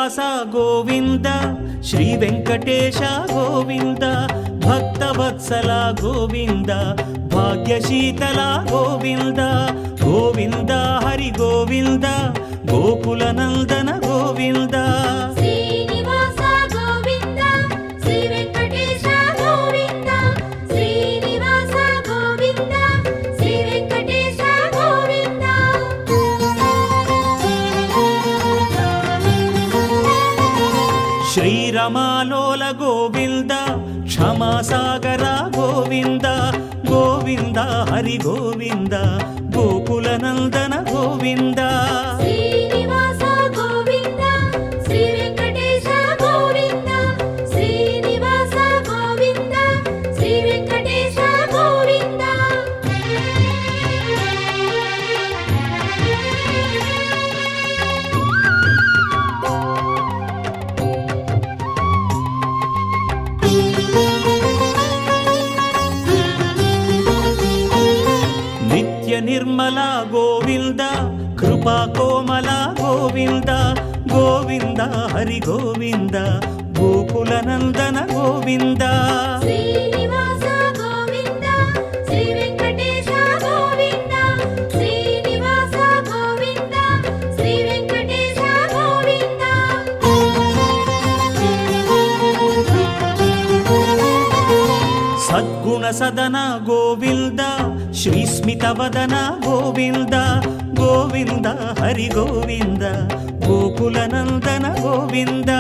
శ్రీనివాస గోవింద శ్రీ వెంకటేశ గోవింద భక్తవత్సల గోవింద భాగ్యశీతల గోవింద గోవింద హరి గోవింద గోకుల నందన గోవింద శ్రీరమాలోల గోవింద క్షమాసాగర గోవింద గోవింద హరి గోవింద గోకుల నందన గోవింద నిర్మల గోవింద కృపా కోమల గోవింద గోవింద హరి గోవింద గోకుల నందన గోవింద సద్గుణ సదన గోవింద శ్రీ స్మిత వదన గోవింద గోవింద హరి గోవింద గోకుల నందన గోవింద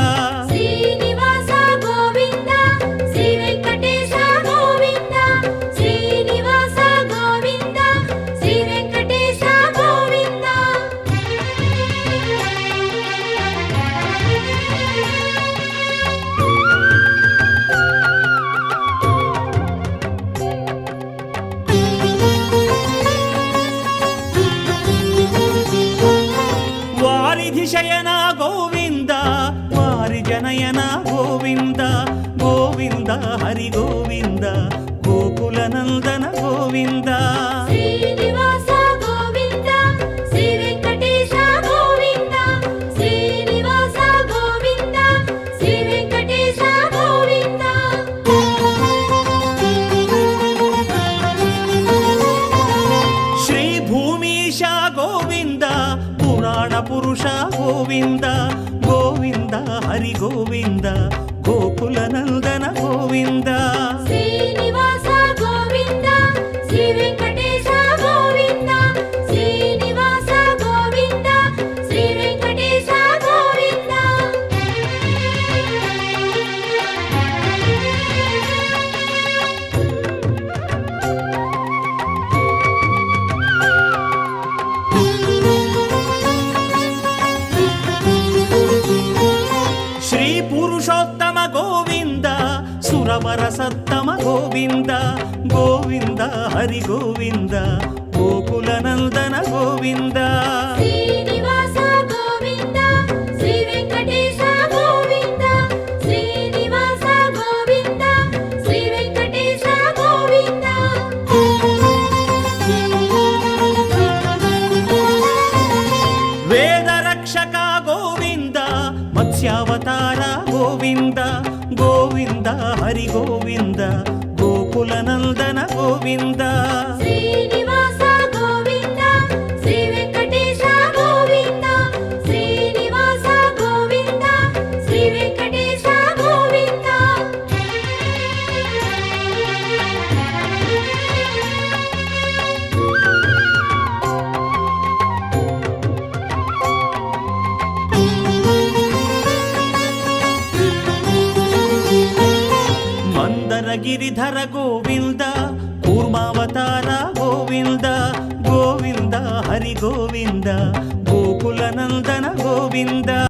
శయన గోవింద వారి జనయన గోవింద గోవింద హరి గోవింద గోకుల నందన గోవింద శ్రీ భూమీశ గోవింద పురాణ పురుష గోవింద గోవింద హరి గోవింద గోకుల నందన గోవింద పురుషోత్తమ గోవింద సురవర సత్తమ గోవింద గోవింద హరి గోవింద గోకుల నందన గోవింద వేద రక్షక గోవింద మత్స్యావతార గోవింద గోవింద హరి గోవింద గోకుల నందన గోవింద గిరిధర గోవింద కూర్మావతార గోవింద గోవింద హరి గోవింద గోకుల నందన గోవింద